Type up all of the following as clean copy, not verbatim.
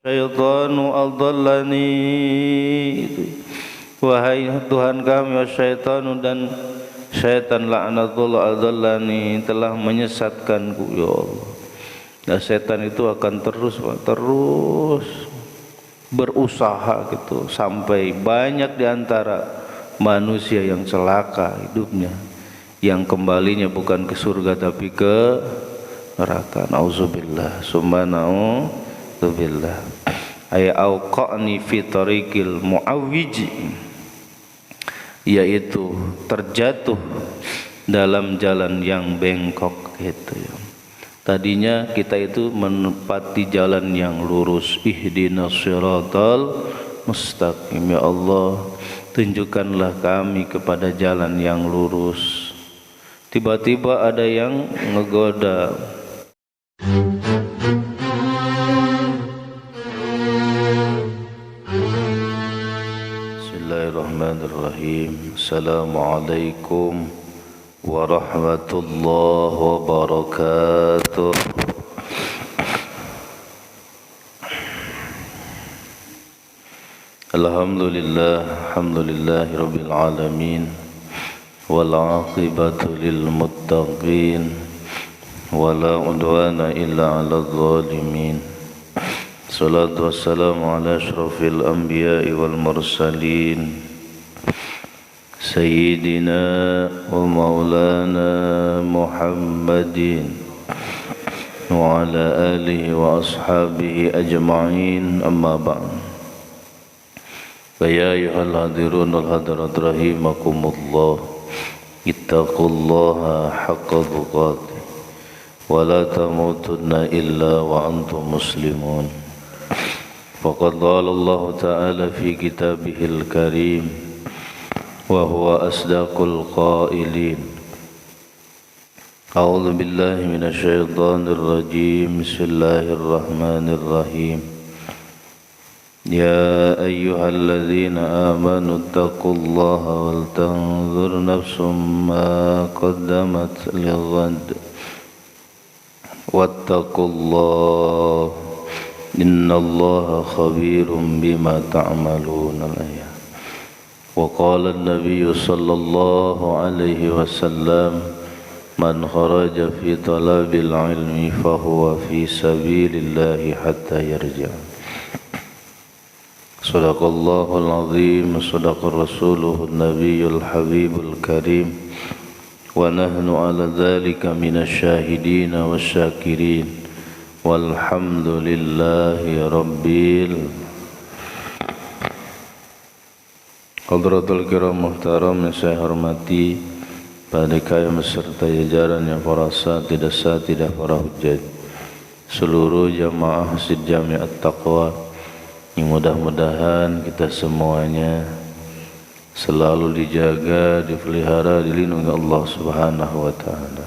Syaitanu adallani, wahai Tuhan kami, wa syaitanu dan syaitan la'natullah adallani telah menyesatkanku ya Allah. Nah setan itu akan terus berusaha gitu sampai banyak di antara manusia yang celaka hidupnya, yang kembalinya bukan ke surga tapi ke neraka. Nauzubillah, summa nauzubillah. Ay auqani fi tariqil muawwij, yaitu terjatuh dalam jalan yang bengkok gitu ya. Tadinya kita itu menepati jalan yang lurus. Ihdinas siratal mustaqim, ya Allah tunjukkanlah kami kepada jalan yang lurus. Tiba-tiba ada yang ngegoda. Bismillahirrahmanirrahim. Assalamualaikum warahmatullahi wabarakatuh. Alhamdulillahi rabbil alamin, wal aqibatu lil muttaqin, wala udwana illa 'alal zalimin. Salatu wassalamu ala asyrafil anbiya'i wal mursalin, Sayyidina wa maulana Muhammadin wa ala alihi wa ashabihi ajma'in, amma ba'd. Ya ayyuhal hadirun wal hadirat rahimakumullah, ittaqullaha haqqa tuqatih wa la tamutunna illa wa antum muslimun. Faqad qala Allah ta'ala fi kitabihil karim wa huwa asdaqul qailin. A'udzu billahi minasy syaithanir rajim. Bismillahirrahmanirrahim. Ya ayyuhalladzina amanu taqullaha wal tanzur nafsum ma qaddamat lighad wattaqullaha innallaha khabirum bima ta'malun. Wa qala an-nabiy sallallahu alaihi wasallam, man kharaja fi talabil ilmi fahuwa fi sabilillahi hatta yarja'. Sadaqallahul azim, sadaqa rasuluhun nabiyyul habibul karim, wa nahnu ala dhalika minasy syahidin wasyakirin, walhamdulillahi rabbil. Hadratul kiram muhtaram yang saya hormati, panitia beserta jajaran yang para asatidz dan para hujjaj, seluruh jamaah Masjid Jami' At-Taqwa, yang mudah-mudahan kita semuanya selalu dijaga, dipelihara, dilindungi Allah Subhanahu wa taala.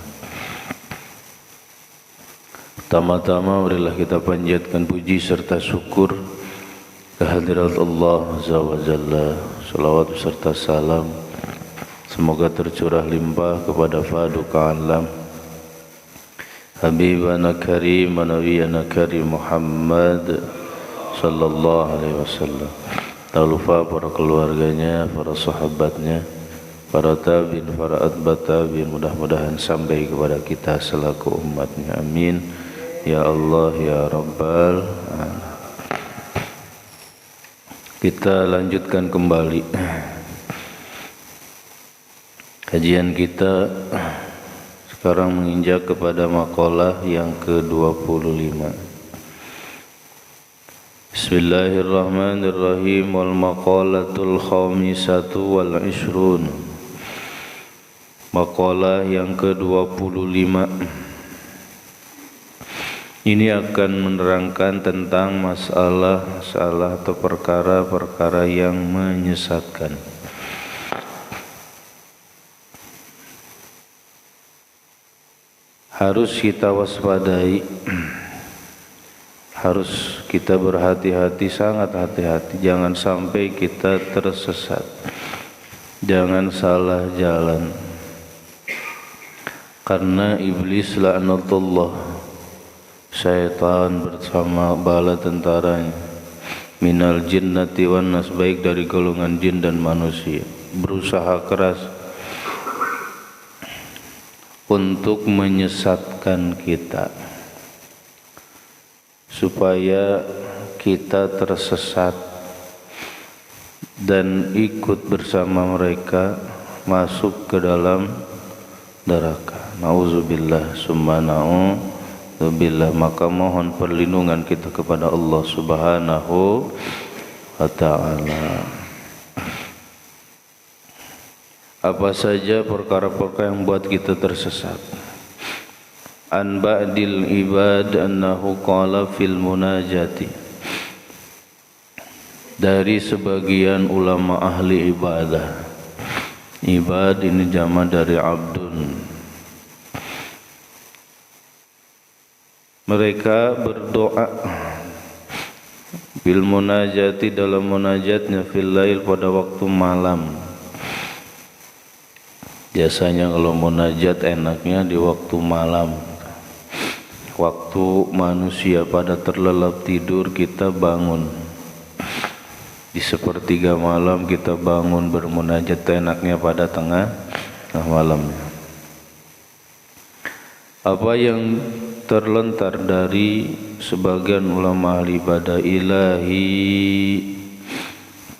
Pertama-tama marilah kita panjatkan puji serta syukur kehadirat Allah Azza wa Jalla. Salawat serta salam semoga tercurah limpah kepada Faduka Alam Habibana Karim wa Nabiyana Karim Muhammad sallallahu alaihi wasallam. Tak lupa para keluarganya, para sahabatnya, para tabi'in, para atba' tabi'in, mudah-mudahan sampai kepada kita selaku umatnya. Amin ya Allah ya Rabbal alamin. Kita lanjutkan kembali kajian kita. Sekarang menginjak kepada maqalah yang ke-25. Bismillahirrahmanirrahim. Wal maqalatul khamisatu wal ishrun. Maqalah yang ke-25 ini akan menerangkan tentang masalah atau perkara-perkara yang menyesatkan. Harus kita waspadai, harus kita berhati-hati, sangat hati-hati, jangan sampai kita tersesat, jangan salah jalan. Karena iblis laknatullah, syaitan bersama bala tentaranya minal jinnati wan nas, baik dari golongan jin dan manusia, berusaha keras untuk menyesatkan kita supaya kita tersesat dan ikut bersama mereka masuk ke dalam neraka. Nauzubillah summa na'udzubillah. Maka mohon perlindungan kita kepada Allah Subhanahu wa ta'ala. Apa saja perkara-perkara yang buat kita tersesat? An ba'dil ibad annahu qala fil munajati, dari sebagian ulama ahli ibadah. Ibad ini jama dari abdun. Mereka berdoa bil munajati, dalam munajatnya, fil lail, pada waktu malam. Biasanya kalau munajat enaknya di waktu malam, waktu manusia pada terlelap tidur, kita bangun di sepertiga malam, kita bangun bermunajat, enaknya pada tengah malamnya. Apa yang terlontar dari sebagian ulama ahli ibadah, ilahi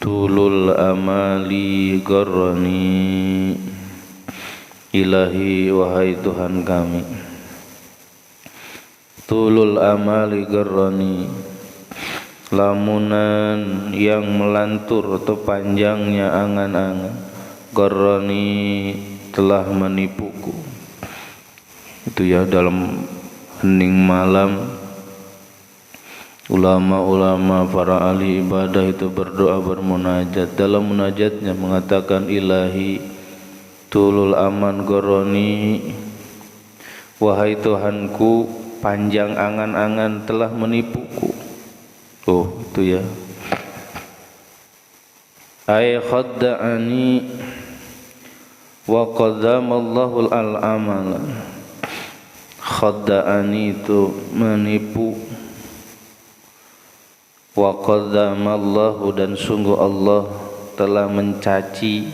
tulul amali garrani, ilahi wahai Tuhan kami, tulul amali garrani, lamunan yang melantur atau panjangnya angan-angan, garrani telah menipuku. Itu ya, dalam hening malam ulama-ulama para ahli ibadah itu berdoa, bermunajat. Dalam munajatnya mengatakan, ilahi tulul aman goroni, wahai Tuhanku, panjang angan-angan telah menipuku. Oh, itu ya. Ay khadda'ani wa qaddamallahu al-amala. Khadda'ani itu menipu, wa qaddamallahu, dan sungguh Allah telah mencaci,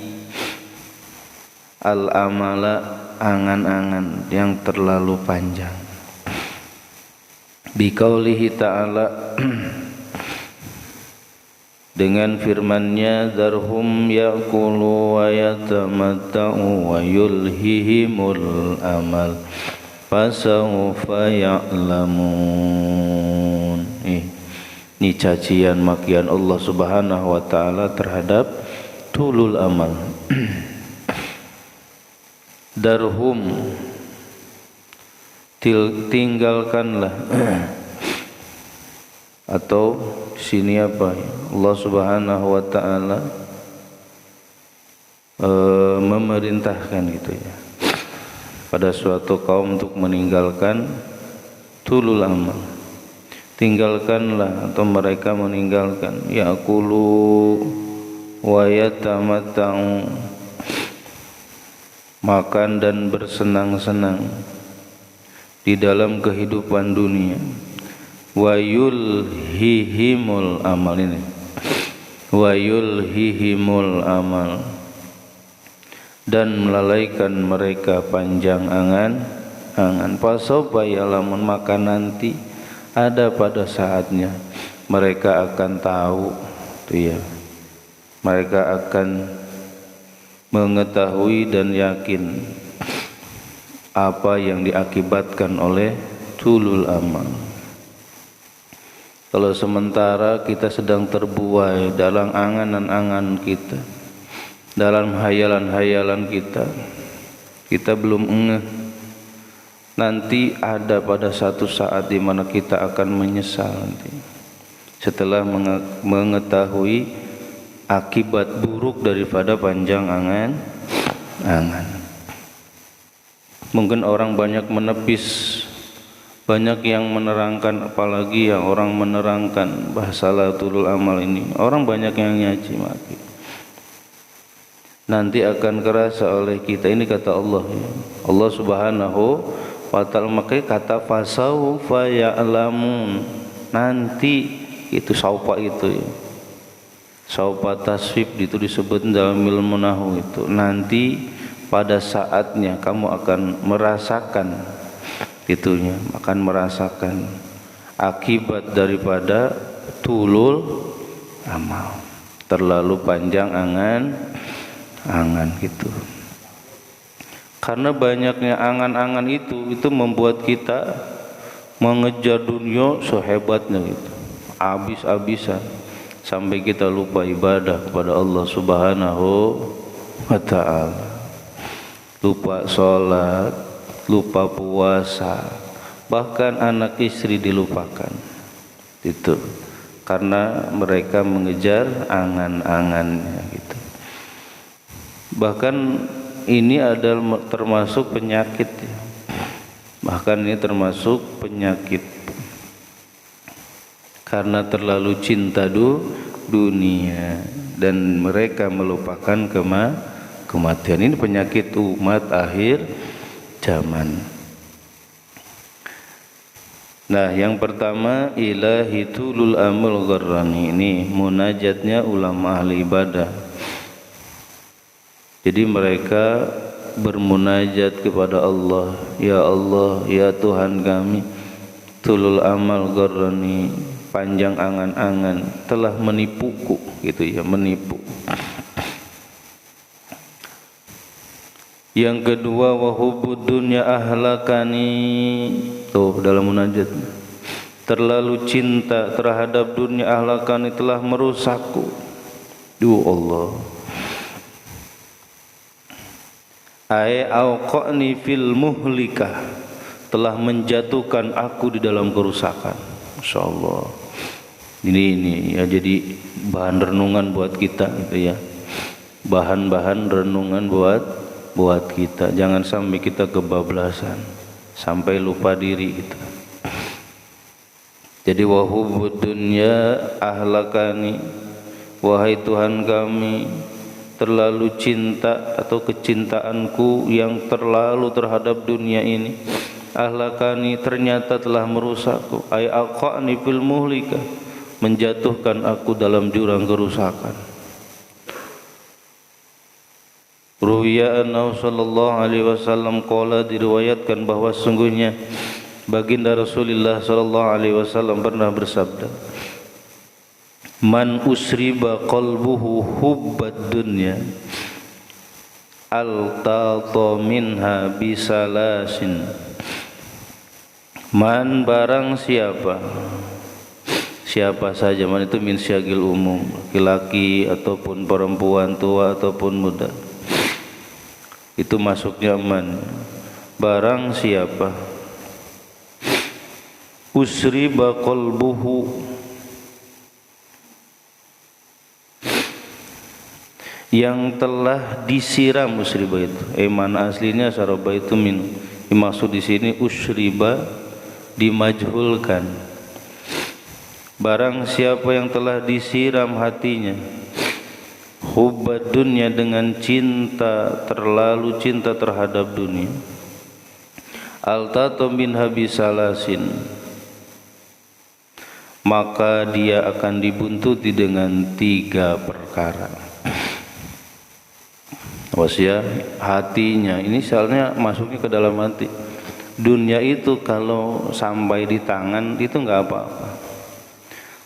al-amala, angan-angan yang terlalu panjang. Biqaulihi ta'ala, dengan firman-Nya, darhum yaqulu wa yatamatta'u wa yulhihimul amal fasawfa ya'lamun. Ini cacian makian Allah Subhanahu wa ta'ala terhadap tulul amal. Darhum, tinggalkanlah atau sini apa ya? Allah Subhanahu wa ta'ala memerintahkan gitu ya pada suatu kaum untuk meninggalkan tulul amal. Tinggalkanlah atau mereka meninggalkan yaqulu wa yatamatta'u, makan dan bersenang-senang di dalam kehidupan dunia. Wa yulhihimul amal, ini wa yulhihimul amal, dan melalaikan mereka panjang angan-angan. Fasawfa ya'lamun, maka nanti ada pada saatnya mereka akan tahu, itu ya, mereka akan mengetahui dan yakin apa yang diakibatkan oleh tulul amal. Kalau sementara kita sedang terbuai dalam angan-angan kita, dalam hayalan-hayalan kita, kita belum ngeh. Nanti ada pada satu saat di mana kita akan menyesal nanti, setelah mengetahui akibat buruk daripada panjang angan-angan. Mungkin orang banyak menepis, banyak yang menerangkan, apalagi yang orang menerangkan bahasa tulul amal ini, orang banyak yang nyaci maki. Nanti akan kerasa oleh kita, ini kata Allah ya. Allah Subhanahu wa ta'ala, makanya kata fasawfa ya'lamun, nanti itu saupa itu ya. Saupa taswib itu disebut dalam ilmu nahwu itu. Nanti pada saatnya kamu akan merasakan itunya, akan merasakan akibat daripada tulul amal, terlalu panjang angan gitu. Karena banyaknya angan-angan itu membuat kita mengejar dunia sehebatnya gitu, habis-habisan sampai kita lupa ibadah kepada Allah Subhanahu wa ta'ala, lupa sholat, lupa puasa, bahkan anak istri dilupakan itu karena mereka mengejar angan-angannya gitu. Bahkan ini adalah termasuk penyakit ya. Bahkan ini termasuk penyakit karena terlalu cinta dunia dan mereka melupakan kematian. Ini penyakit umat akhir zaman. Nah, yang pertama ilahi tulul amal gharrani, ini munajatnya ulama ahli ibadah. Jadi mereka bermunajat kepada Allah, ya Allah, ya Tuhan kami, tulul amal gharrani, panjang angan-angan telah menipuku gitu ya, menipu. Yang kedua wahubud dunya ahlakani, tuh dalam munajat, terlalu cinta terhadap dunia ahlakani telah merusakku. Allah. Ai auqani fil muhlikah, telah menjatuhkan aku di dalam kerusakan. Insyaallah. Ini ya jadi bahan renungan buat kita gitu ya. Bahan-bahan renungan buat kita. Jangan sampai kita kebablasan, sampai lupa diri kita. Jadi wahubud dunya ahlakani, wahai Tuhan kami, terlalu cinta atau kecintaanku yang terlalu terhadap dunia ini, ahlakani, ternyata telah merusakku. Ay aqani fil muhlika, menjatuhkan aku dalam jurang kerusakan. Ruwiya annahu sallallahu alaihi wasallam qala, diriwayatkan bahwa sungguhnya baginda Rasulullah sallallahu alaihi wasallam pernah bersabda, man usriba qalbuhu hubbad dunya altata minha bisalasin. Man, barang siapa saja, man itu min syagil umum, laki-laki ataupun perempuan, tua ataupun muda, itu masuknya man. Barang siapa usriba qalbuhu, yang telah disiram, usriba itu mana aslinya saraba itu min, dimaksud di sini usriba dimajhulkan. Barang siapa yang telah disiram hatinya hubbad dunya, dengan cinta, terlalu cinta terhadap dunia, altata minha bisalasin, maka dia akan dibuntuti dengan 3 perkara. Awas ya, hatinya ini soalnya masuknya ke dalam hati. Dunia itu kalau sampai di tangan itu enggak apa-apa.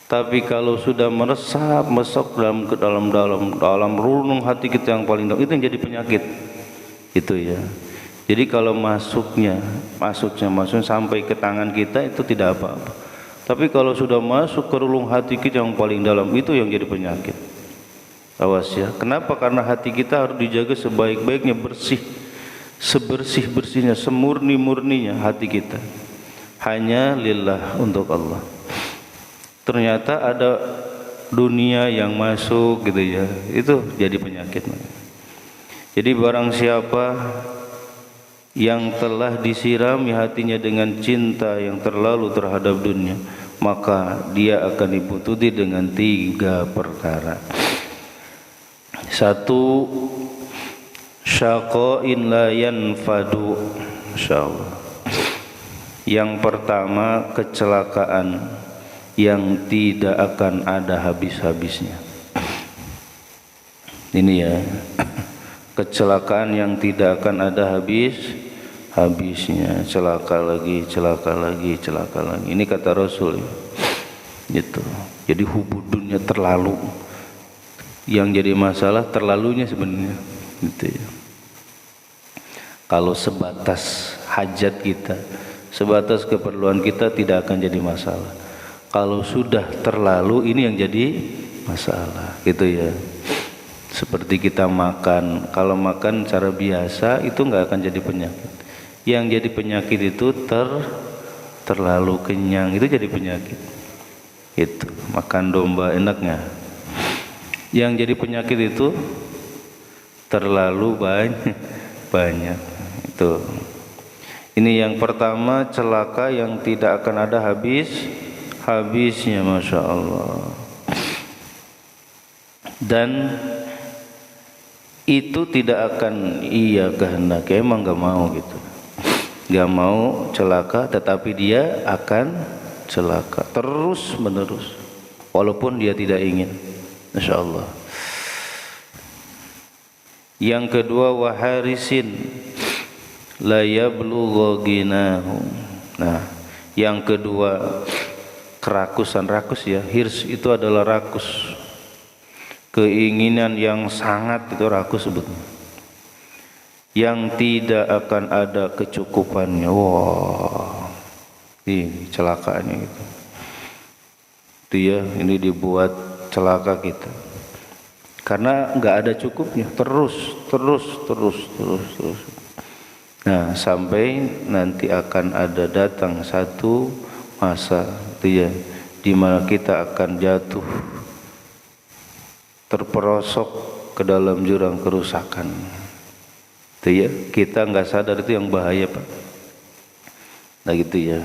Tapi kalau sudah meresap, mesok dalam relung hati kita yang paling dalam, itu yang jadi penyakit. Itu ya. Jadi kalau masuknya sampai ke tangan kita itu tidak apa-apa. Tapi kalau sudah masuk ke relung hati kita yang paling dalam, itu yang jadi penyakit. Awas ya. Kenapa? Karena hati kita harus dijaga sebaik-baiknya, bersih, sebersih-bersihnya, semurni-murninya hati kita. Hanya lillah, untuk Allah. Ternyata ada dunia yang masuk gitu ya, itu jadi penyakit. Jadi barang siapa yang telah disirami hatinya dengan cinta yang terlalu terhadap dunia, maka dia akan dibuntuti dengan 3 perkara. 1, syaqa'in la yanfadu, insyaallah. Yang pertama, kecelakaan yang tidak akan ada habis-habisnya. Ini ya, kecelakaan yang tidak akan ada habisnya, celaka lagi. Ini kata Rasul gitu. Jadi hubudunnya terlalu, yang jadi masalah terlalunya sebenarnya gitu ya. Kalau sebatas hajat kita, sebatas keperluan kita tidak akan jadi masalah. Kalau sudah terlalu, ini yang jadi masalah gitu ya. Seperti kita makan, kalau makan cara biasa itu nggak akan jadi penyakit. Yang jadi penyakit itu terlalu kenyang, itu jadi penyakit. Itu makan domba enaknya. Yang jadi penyakit itu terlalu banyak. Itu. Ini yang pertama, celaka yang tidak akan ada habisnya, masya Allah. Dan itu tidak akan ia kehendaki, emang gak mau gitu, gak mau celaka, tetapi dia akan celaka terus menerus walaupun dia tidak ingin, masya Allah. Yang kedua, waharisin la yablugha ginahu. Nah, yang kedua, kerakusan, rakus ya, hirs itu adalah rakus, keinginan yang sangat, itu rakus sebetulnya, yang tidak akan ada kecukupannya. Wah, ini celakaannya gitu. Dia ini dibuat celaka kita karena nggak ada cukupnya, terus. Nah, sampai nanti akan ada datang satu masa dia di mana kita akan jatuh terperosok ke dalam jurang kerusakan. Itu ya, kita nggak sadar, itu yang bahaya Pak. Nah gitu ya,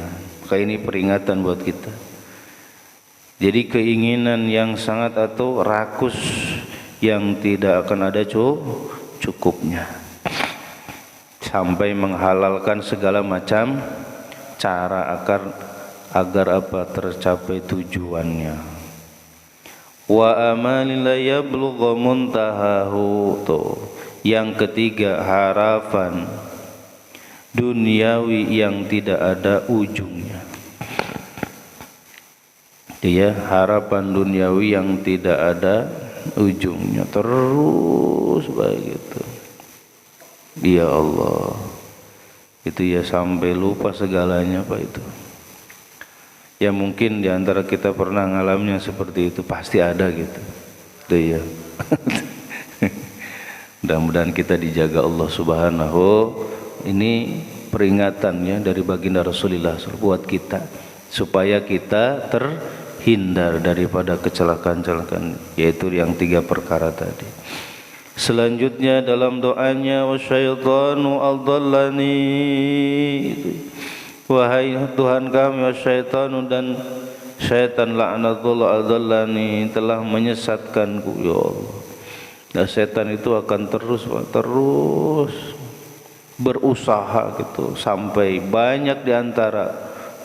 kayak ini peringatan buat kita. Jadi keinginan yang sangat atau rakus yang tidak akan ada cukupnya, sampai menghalalkan segala macam cara agar apa tercapai tujuannya. Wa amalin la yablugha muntahahu. Yang ketiga, harapan duniawi yang tidak ada ujungnya. Dia harapan duniawi yang tidak ada ujungnya, terus begitu. Ya Allah, itu ya sampai lupa segalanya Pak itu. Ya mungkin diantara kita pernah ngalamin seperti itu, pasti ada gitu. Itu ya. Mudah-mudahan kita dijaga Allah Subhanahu. Ini peringatannya dari baginda Rasulullah buat kita, supaya kita terhindar daripada kecelakaan-kecelakaan, yaitu yang 3 perkara tadi. Selanjutnya dalam doanya, wasyaitanu adallani, wahai Tuhan kami, wasyaitanu, dan syaitan laknatullah adallani, telah menyesatkanku ya Allah. Nah, setan itu akan terus berusaha gitu, sampai banyak diantara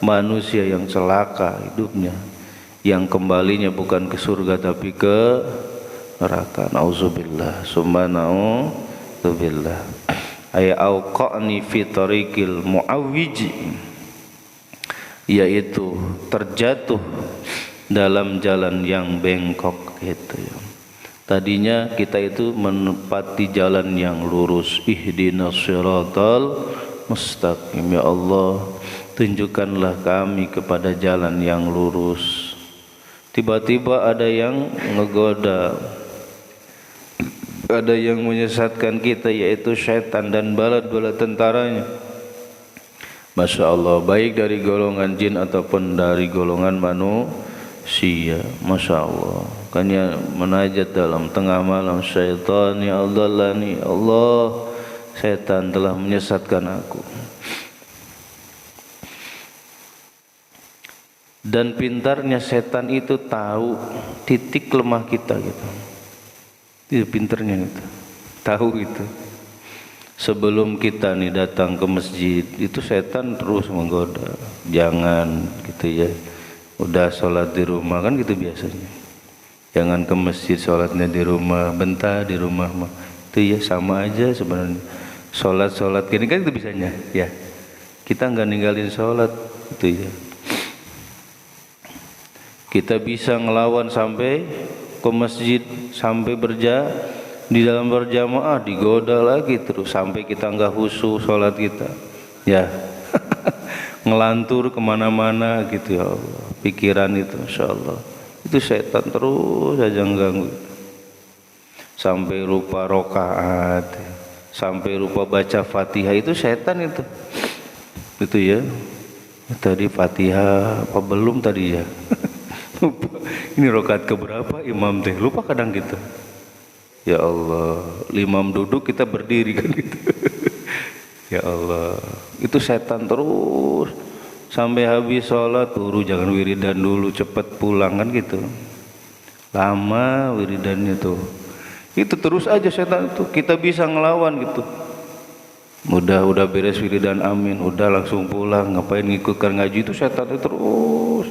manusia yang celaka hidupnya, yang kembalinya bukan ke surga tapi ke neraka. Nauzubillah, summa nauzubillah. Ay auqani fi tariqil muawwij, yaitu terjatuh dalam jalan yang bengkok gitu ya. Tadinya kita itu menepati jalan yang lurus. Ihdinas siratal mustaqim, ya Allah, tunjukkanlah kami kepada jalan yang lurus. Tiba-tiba ada yang ngegoda, ada yang menyesatkan kita, yaitu syaitan dan bala-bala tentaranya. Masya Allah, baik dari golongan jin ataupun dari golongan manusia. Masya Allah, makanya menajat dalam tengah malam, syaitan ya Allah, Allah, setan telah menyesatkan aku. Dan pintarnya setan itu tahu titik lemah kita gitu. Itu pintarnya itu, tahu itu. Sebelum kita nih datang ke masjid, itu setan terus menggoda, jangan gitu ya, Udah sholat di rumah kan gitu biasanya. Jangan ke masjid, sholatnya di rumah, bentar di rumah mah. Itu ya sama aja sebenarnya. Sholat gini kan itu bisanya ya. Kita nggak ninggalin sholat itu ya. Kita bisa ngelawan sampai ke masjid, sampai di dalam berjamaah digoda lagi terus sampai kita nggak khusyuk sholat kita ya. Ngelantur kemana-mana gitu ya Allah. Pikiran itu Masya Allah, itu setan terus aja mengganggu. Sampai lupa rokaat, sampai lupa baca Fatihah, itu setan itu ya. Tadi Fatihah apa belum tadi ya. Lupa. Ini rokaat keberapa imam teh, lupa kadang gitu. Ya Allah, imam duduk kita berdiri kan gitu. Ya Allah, itu setan terus sampai habis sholat turu, jangan wiridan dulu, cepet pulang kan gitu. Lama wiridannya tuh. Itu terus aja setan itu. Kita bisa ngelawan gitu. Udah beres wiridan amin, udah langsung pulang, ngapain ngikutkan ngaji, itu setan itu terus.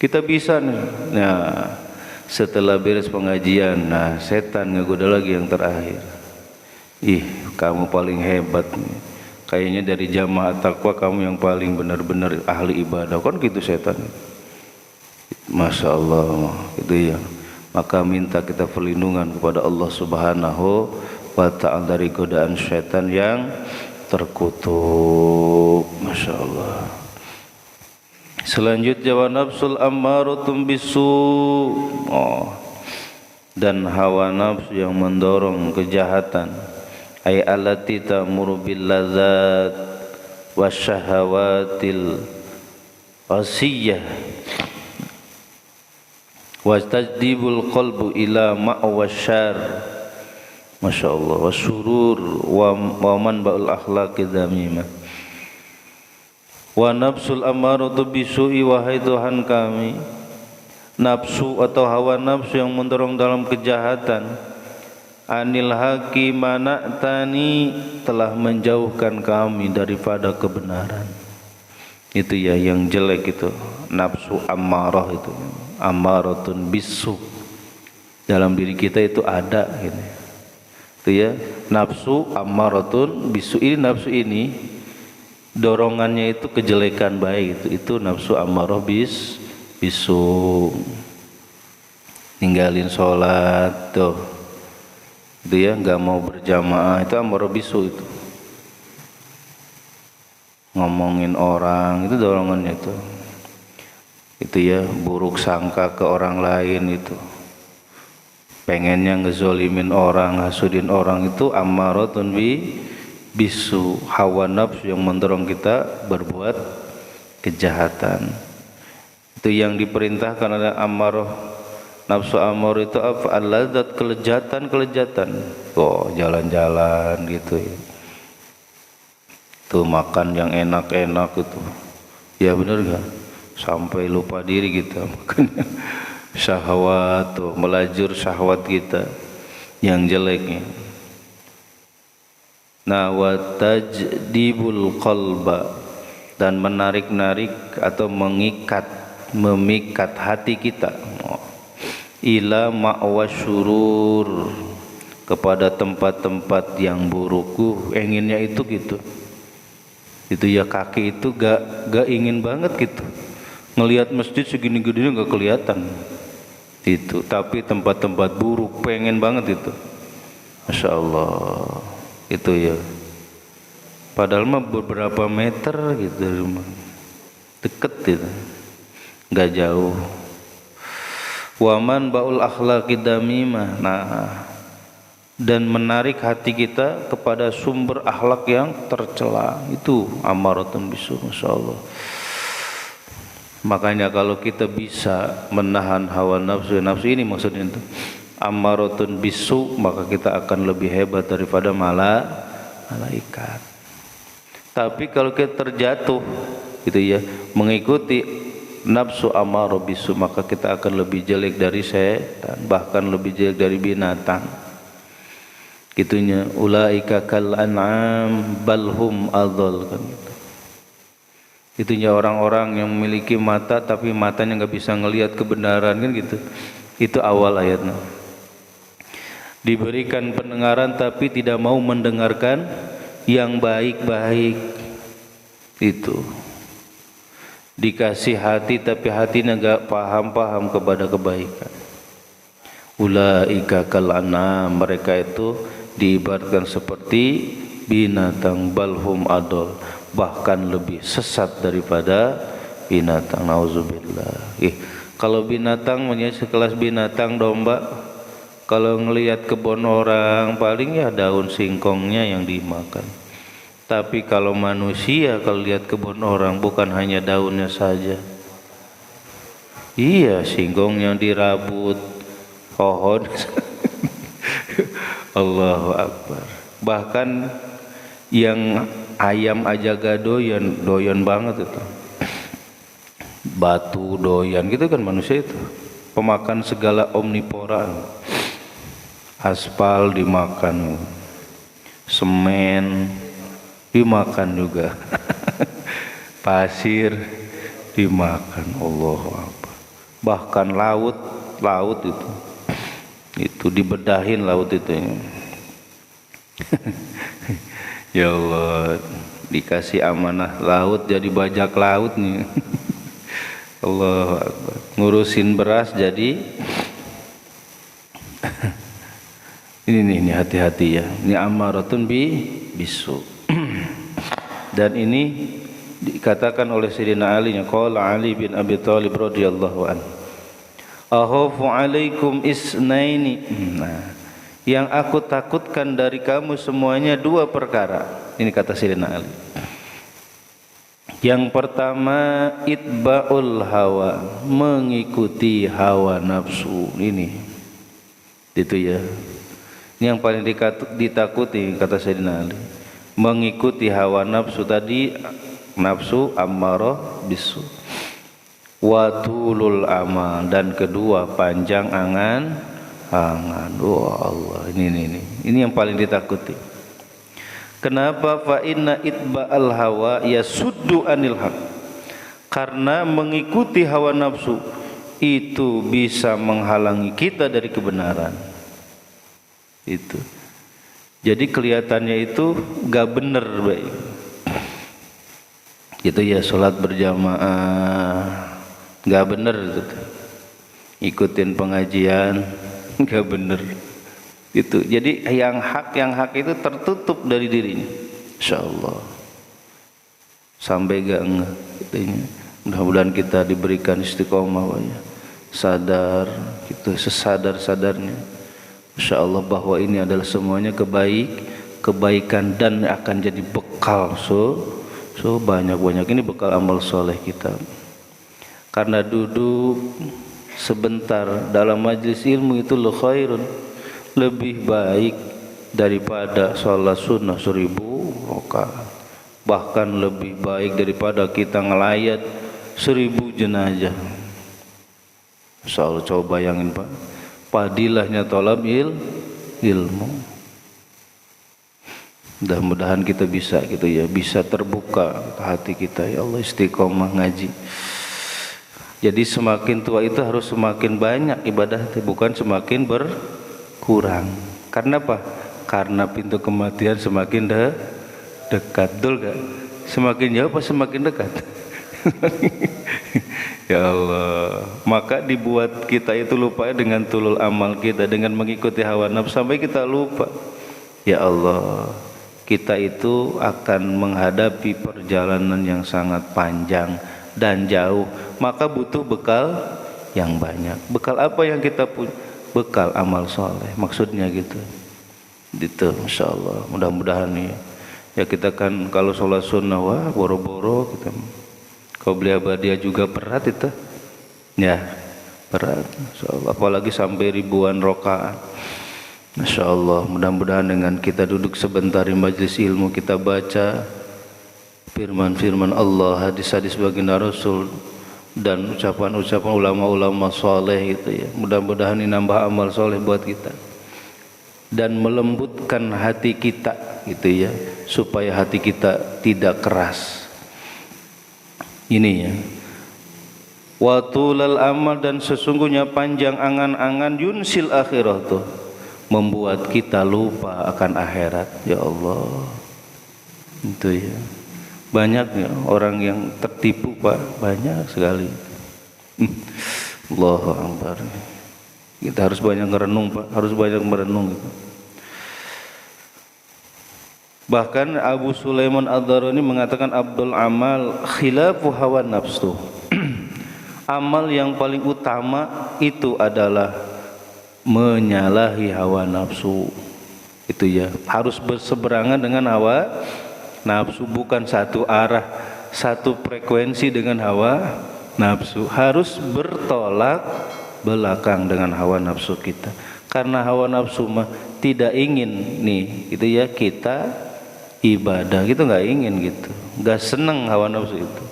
Kita bisa nih. Nah, setelah beres pengajian, nah setan ngegoda lagi yang terakhir. Ih, kamu paling hebat nih. Kayaknya dari jamaah takwa kamu yang paling benar-benar ahli ibadah. Kan gitu setan. Masya Allah, gitu ya. Maka minta kita perlindungan kepada Allah Subhanahu wa ta'ala dari godaan setan yang terkutuk. Masya Allah. Selanjutnya wa nafsul ammaratun bisu. Dan hawa nafsu yang mendorong kejahatan. Ay allati ta'muru bil ladzat wasyahawatil qasiyah wa tajdibul qalbu ila ma'wasyar. Masya Allah. Wasyurur wa manba'ul akhlaqi dzamimah. Wa nafsul ammaratu bisu'i, wahai Tuhan kami, nafsu atau hawa nafsu yang mendorong dalam kejahatan, anil haqi mana'tani, telah menjauhkan kami daripada kebenaran. Itu ya yang jelek itu, nafsu ammarah itu, ammaratun bisu. Dalam diri kita itu ada gitu. Itu ya, nafsu ammaratun bisu. Ini nafsu ini dorongannya itu kejelekan baik, itu nafsu ammarah bisu. Ninggalin sholat tuh. Dia nggak mau berjamaah, itu ammarah bisu itu. Ngomongin orang, itu dorongannya itu. Itu ya, buruk sangka ke orang lain itu. Pengennya ngezolimin orang, hasudin orang, itu ammaratun bisu, hawa nafsu yang mendorong kita berbuat kejahatan. Itu yang diperintahkan oleh ammarah. Nafsu amar itu apa? Al-ladzat, kelejatan. Jalan-jalan gitu ya. Tuh makan yang enak-enak itu. Ya benar gak? Sampai lupa diri kita makanya. Syahwat tuh, melajur syahwat kita yang jeleknya. Nah, wa tajdibul qalba, dan menarik-narik atau memikat hati kita ila ma'wasyurur, kepada tempat-tempat yang buruk. Inginnya itu gitu. Itu ya, kaki itu gak ingin banget gitu. Ngelihat masjid segini-gini gak kelihatan. Itu, tapi tempat-tempat buruk pengen banget itu. Masya Allah. Itu ya. Padahal mah beberapa meter gitu rumah. Deket gitu. Gak jauh. Waman ba'ul akhlaqi damimah. Nah, dan menarik hati kita kepada sumber akhlak yang tercela, itu ammaratun bisu. Masyaallah. Makanya kalau kita bisa menahan hawa nafsu ini maksudnya itu ammaratun bisu, maka kita akan lebih hebat daripada malaikat. Tapi kalau kita terjatuh gitu ya, mengikuti nafsu ammarah bisu, maka kita akan lebih jelek dari setan, bahkan lebih jelek dari binatang. Gitunya, ulaika kal an'am balhum adhal kan gitu. Itunya orang-orang yang memiliki mata tapi matanya nggak bisa ngelihat kebenaran kan gitu. Itu awal ayatnya. Diberikan pendengaran tapi tidak mau mendengarkan yang baik-baik. Itu. Dikasih hati tapi hatinya enggak paham-paham kepada kebaikan. Ulaika kal an'am, mereka itu diibaratkan seperti binatang, balhum adol, bahkan lebih sesat daripada binatang. Nauzubillah. Kalau binatang menjadi sekelas binatang domba, kalau ngelihat kebun orang paling ya daun singkongnya yang dimakan. Tapi kalau manusia kalau lihat kebun orang bukan hanya daunnya saja. Iya, singkongnya dirabut, pohon. Allahu Akbar. Bahkan yang ayam aja gak doyan banget itu. Batu doyan gitu kan manusia itu. Pemakan segala omnivora. Aspal dimakan, semen dimakan juga, pasir dimakan. Allahu Akbar. Bahkan laut itu dibedahin laut itu. Ya Allah, dikasih amanah laut jadi bajak laut nih. Allahu Akbar. Ngurusin beras jadi ini hati-hati ya. Ini amaratun bisu. Dan ini dikatakan oleh Sayyidina Ali, qala Ali bin Abi Thalib radhiyallahu anhu, akhafu alaikum isnaini. Nah, yang aku takutkan dari kamu semuanya dua perkara. Ini kata Sayyidina Ali. Yang pertama, itba'ul hawa, mengikuti hawa nafsu. Ini itu ya. Ini yang paling ditakuti kata Sayyidina Ali. Mengikuti hawa nafsu tadi, nafsu ammarah bisu. Wa tulul amal, dan kedua panjang angan. Wah Allah, ini yang paling ditakuti. Kenapa? Fa inna itba'al hawa yasuddu anil haq. Karena mengikuti hawa nafsu itu bisa menghalangi kita dari kebenaran. Itu. Jadi kelihatannya itu gak bener baik. Itu ya, sholat berjamaah gak bener gitu. Ikutin pengajian gak bener. Itu. Jadi yang hak itu tertutup dari dirinya. Insyaallah. Sampai gak ngeh gitu. Mudah-mudahan kita diberikan istiqomah ya. Sadar gitu, sesadar-sadarnya. Insyaallah bahwa ini adalah semuanya kebaikan dan akan jadi bekal so banyak ini bekal amal soleh kita. Karena duduk sebentar dalam majlis ilmu itu khairun, lebih baik daripada sholat sunnah 1000 rakaat. Bahkan lebih baik daripada kita ngelayat 1000 jenazah. Insyaallah, coba bayangin Pak, padilahnya tolab ilmu. Mudah-mudahan kita bisa gitu ya, bisa terbuka hati kita ya Allah, istiqomah ngaji. Jadi semakin tua itu harus semakin banyak ibadah, bukan semakin berkurang. Karena apa? Karena pintu kematian semakin dekat. Betul gak? Semakin jauh apa semakin dekat? Ya Allah, maka dibuat kita itu lupa dengan tulul amal kita, dengan mengikuti hawa nafsu sampai kita lupa. Ya Allah, kita itu akan menghadapi perjalanan yang sangat panjang dan jauh, maka butuh bekal yang banyak. Bekal apa yang kita punya? Bekal amal soleh, maksudnya gitu. Gitu, insyaallah. Mudah-mudahan nih ya, kita kan kalau sholat sunnah wah boro-boro kita. Kau beli abadiah juga berat itu, ya berat. Insyaallah, apalagi sampai ribuan rakaat. Insyaallah, mudah-mudahan dengan kita duduk sebentar di majlis ilmu, kita baca firman-firman Allah, hadis-hadis baginda Rasul, dan ucapan-ucapan ulama-ulama soleh gitu ya. Mudah-mudahan ini nambah amal soleh buat kita dan melembutkan hati kita gitu ya, supaya hati kita tidak keras. Ini ya. Wa tulal amal, dan sesungguhnya panjang angan-angan yunsil akhirah tuh membuat kita lupa akan akhirat. Ya Allah. Itu ya. Banyak ya orang yang tertipu Pak, banyak sekali. Allahu Akbar. Kita harus banyak merenung Pak, harus banyak merenung gitu. Bahkan Abu Sulaiman Ad-Darani mengatakan Abdul amal khilafu hawa nafsu. Amal yang paling utama itu adalah menyalahi hawa nafsu. Itu ya, harus berseberangan dengan hawa nafsu, bukan satu arah, satu frekuensi dengan hawa nafsu, harus bertolak belakang dengan hawa nafsu kita. Karena hawa nafsu mah tidak ingin nih, itu ya, kita ibadah gitu, nggak ingin gitu, nggak seneng hawa nafsu itu.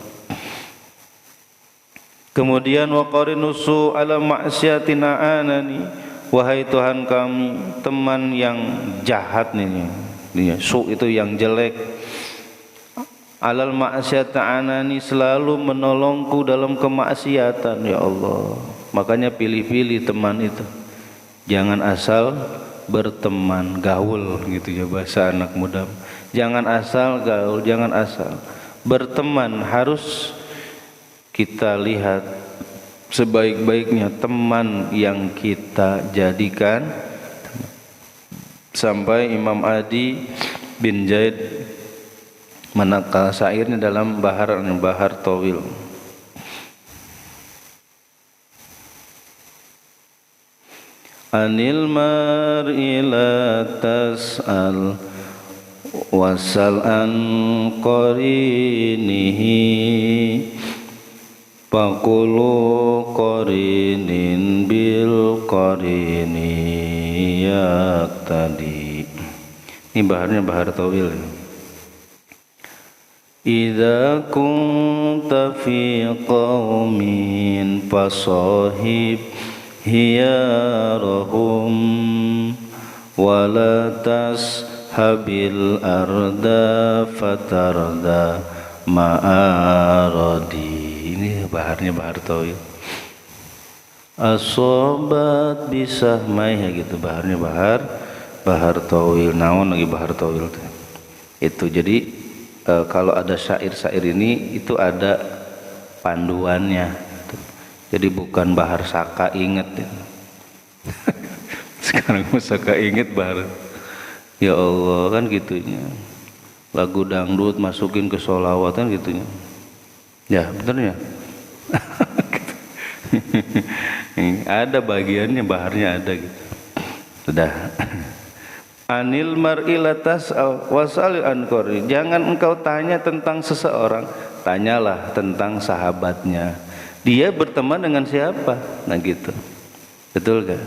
Kemudian wa qarinusu ala ma'siyatina anani, wahai Tuhan kami, teman yang jahat nih, su itu yang jelek. Alal ma'siyat anani, selalu menolongku dalam kemaksiatan. Ya Allah, makanya pilih-pilih teman itu, jangan asal berteman, gaul gitu ya bahasa anak muda. Jangan asal gaul, jangan asal berteman. Harus kita lihat sebaik-baiknya teman yang kita jadikan. Sampai Imam Adi bin Zaid menakal syairnya dalam Bahar Tawil. Anil mar'i la tas'al wasal an qarinihi, faqulu qarinin bil qarini yaqtadi. Ini baharnya Bahar Tawil. Idza kunta fi qaumin fasahib hiyarahum wala tashabil arda fatarda ma'aradi. Ini baharnya Bahar Tawil. Asobat bisa mai gitu, baharnya Bahar Tawil. Naon lagi Bahar Tawil itu. Jadi kalau ada syair-syair ini itu ada panduannya. Jadi bukan Bahar Saka inget ya. Sekarang Saka inget Bahar. Ya Allah, kan gitunya. Lagu dangdut masukin ke sholawat kan gitunya. Ya bener ya. Ada bagiannya, baharnya ada gitu. Sudah. Anil mar'i latas wasal an qari. Jangan engkau tanya tentang seseorang, tanyalah tentang sahabatnya. Dia berteman dengan siapa? Nah gitu. Betul gak?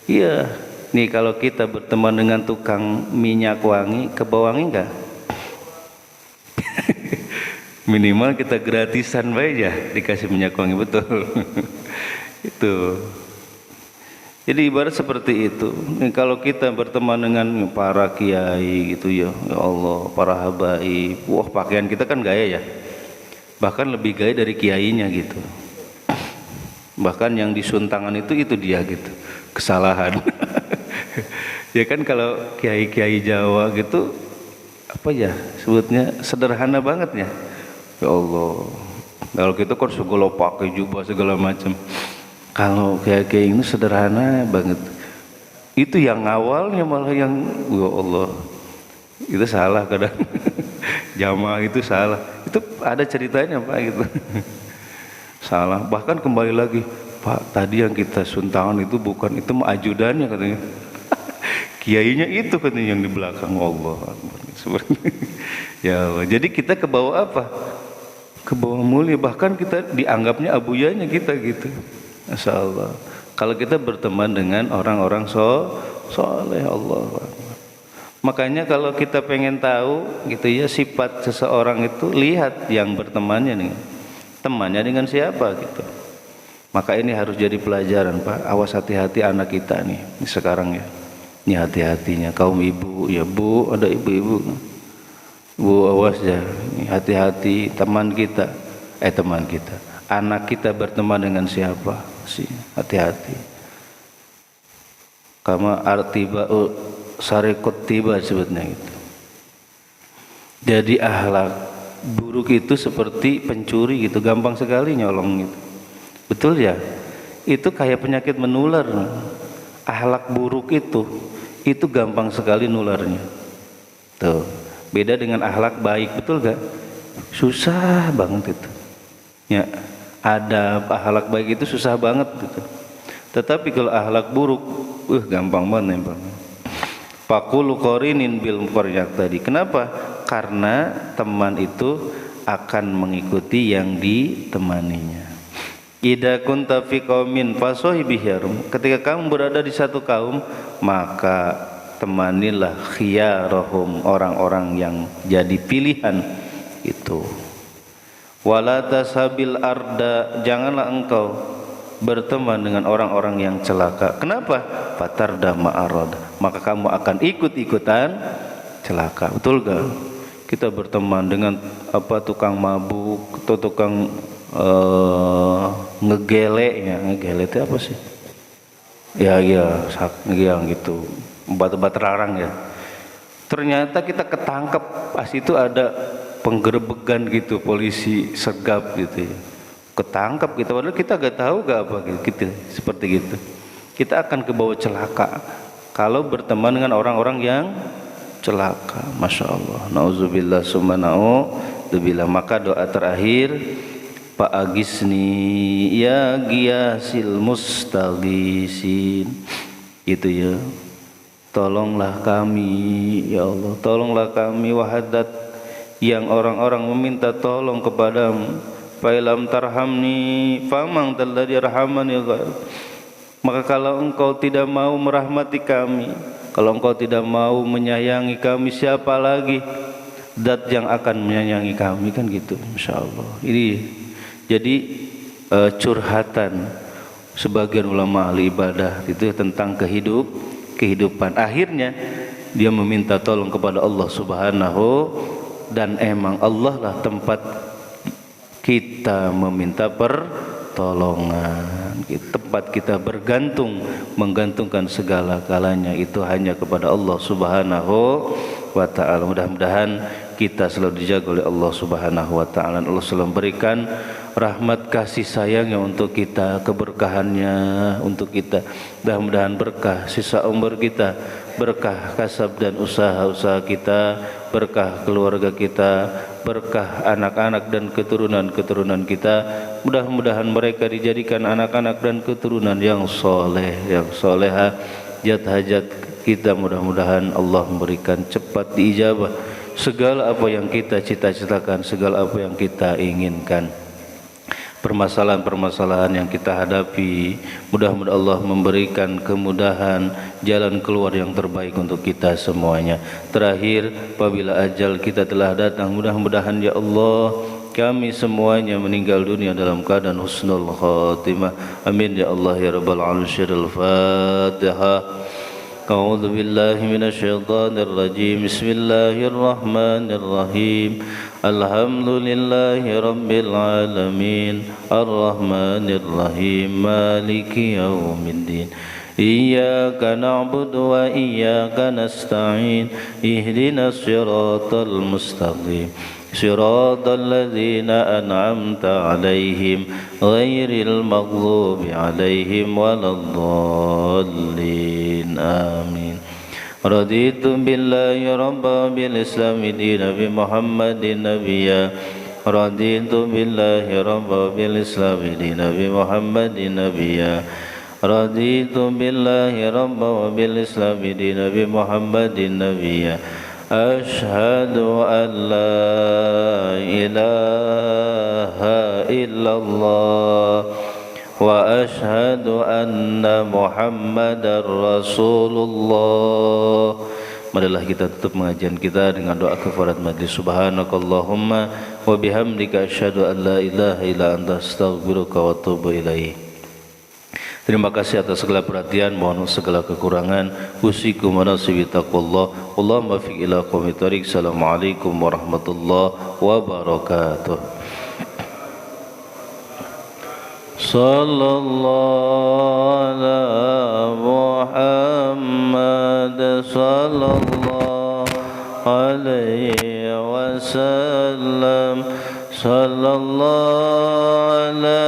Iya. Nih kalau kita berteman dengan tukang minyak wangi, kebawangi enggak? Minimal kita gratisan baik ya, dikasih minyak wangi, betul. Itu. Jadi ibarat seperti itu. Kalau kita berteman dengan para kiai gitu ya, ya Allah, para habaib, wah pakaian kita kan gaya ya, bahkan lebih gaya dari kiainya gitu. Bahkan yang disuntangan itu dia gitu, kesalahan. Ya kan kalau kiai-kiai Jawa gitu, apa ya sebutnya, sederhana banget ya. Ya Allah, kalau kita kan segala pakai jubah segala macam. Kalau kayak ini sederhana banget. Itu yang awalnya malah yang, ya Allah, itu salah kadang. Jamaah itu salah. Itu ada ceritanya Pak gitu. Salah. Bahkan kembali lagi, Pak tadi yang kita suntangan itu bukan, itu ajudannya katanya. Kiainya itu katanya yang di belakang. Allah. Ya Allah. Jadi kita ke bawah apa? Ke bawah mulia. Bahkan kita dianggapnya abuyanya kita gitu. Masya Allah. Kalau kita berteman dengan orang-orang soleh, Allah. Makanya kalau kita pengen tahu gitu ya sifat seseorang itu, lihat yang bertemannya nih, temannya dengan siapa gitu. Maka ini harus jadi pelajaran Pak. Awas hati-hati anak kita nih sekarang ya. Ini hati-hatinya kaum ibu ya Bu, ada ibu-ibu. Bu awas ya. Hati-hati teman kita. teman kita. Anak kita berteman dengan siapa sih? Hati-hati. Kama artiba'u sarekot tiba sebutnya itu. Jadi akhlak buruk itu seperti pencuri gitu, gampang sekali nyolong gitu. Betul ya? Itu kayak penyakit menular. Akhlak buruk itu gampang sekali nularnya. Tuh, beda dengan akhlak baik, betul gak? Susah banget itu. Ya, ada akhlak baik itu susah banget gitu. Tetapi kalau akhlak buruk, gampang banget nempel. Fakulu qarinin bil muqarriyak tadi. Kenapa? Karena teman itu akan mengikuti yang ditemaninya. Idza kunta fi qaumin fasahibihirum, ketika kamu berada di satu kaum, maka temanilah khiyarahum, orang-orang yang jadi pilihan itu. Wala tasabil arda, janganlah engkau berteman dengan orang-orang yang celaka. Kenapa? Fatarda ma'arad, maka kamu akan ikut-ikutan celaka. Betul gak? Kita berteman dengan tukang mabuk atau tukang ngegele itu apa sih? Ya yang gitu, obat-obat terlarang ya. Ternyata kita ketangkep, pas itu ada penggerebekan gitu, polisi sergap gitu ya. Ketangkap kita, padahal kita gak tahu gak apa gitu, seperti gitu. Kita akan kebawa celaka kalau berteman dengan orang-orang yang celaka. Masya Allah. Nauzubillah summa na'udzubillah. Maka doa terakhir, Fa'agisni ya giyasil mustaghisin, itu ya, tolonglah kami ya Allah, tolonglah kami wahadat yang orang-orang meminta tolong kepadamu. Fa'ilam tarhamni famang talladhi rahamani ghair, maka kalau engkau tidak mau merahmati kami, kalau engkau tidak mau menyayangi kami, siapa lagi zat yang akan menyayangi kami, kan gitu. Insya Allah. Ini jadi curhatan sebagian ulama ahli ibadah itu tentang kehidupan. Akhirnya dia meminta tolong kepada Allah Subhanahu, dan emang Allah lah tempat kita meminta pertolongan. Tempat kita menggantungkan segala galanya itu hanya kepada Allah Subhanahu wa ta'ala. Mudah-mudahan kita selalu dijaga oleh Allah Subhanahu wa ta'ala. Allah selalu memberikan rahmat kasih sayangnya untuk kita, keberkahannya untuk kita. Mudah-mudahan berkah sisa umur kita, berkah kasab dan usaha-usaha kita, berkah keluarga kita, berkah anak-anak dan keturunan-keturunan kita. Mudah-mudahan mereka dijadikan anak-anak dan keturunan yang soleh, yang soleha. Hajat-hajat kita mudah-mudahan Allah memberikan cepat diijabah segala apa yang kita cita-citakan, segala apa yang kita inginkan. Permasalahan-permasalahan yang kita hadapi, mudah-mudahan Allah memberikan kemudahan, jalan keluar yang terbaik untuk kita semuanya. Terakhir, apabila ajal kita telah datang, mudah-mudahan ya Allah kami semuanya meninggal dunia dalam keadaan husnul khatimah. Amin ya Allah ya rabbal alamin. Al-Fatihah. أعوذ بالله من الشيطان الرجيم. بسم الله الرحمن الرحيم. الحمد لله رب العالمين الرحمن الرحيم مالك يوم الدين إياك نعبد وإياك نستعين اهدنا الصراط المستقيم صراط الذين أنعمت عليهم غير المغضوب عليهم ولا الضالين آمين. رضيت بالله ربا بالإسلام دينا بمحمد نبيا. رضيت بالله ربا بالإسلام دينا بمحمد نبيا. رضيت بالله ربا وبالإسلام دينا بمحمد نبيا. أشهد أن لا إله إلا الله وأشهد أن محمدا رسول الله. Marilah kita tutup pengajian kita dengan doa kafarat majlis. Subhanakallahumma wa bihamdika asyhadu an la ilaha illa anta astaghfiruka wa atubu ilaik. Terima kasih atas segala perhatian, mohon segala kekurangan. Usikum wa nasibi taqwallah. Allahumma fiq ila qawmi tariq. Assalamualaikum warahmatullahi wabarakatuh. Sallallahu ala Muhammad sallallahu alaihi wasallam. Sallallahu ala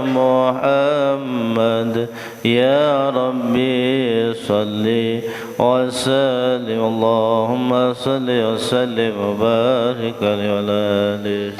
Muhammad ya Rabbi salli wa sallim. Allahumma salli wa sallim wa barik alaihi wa alihi.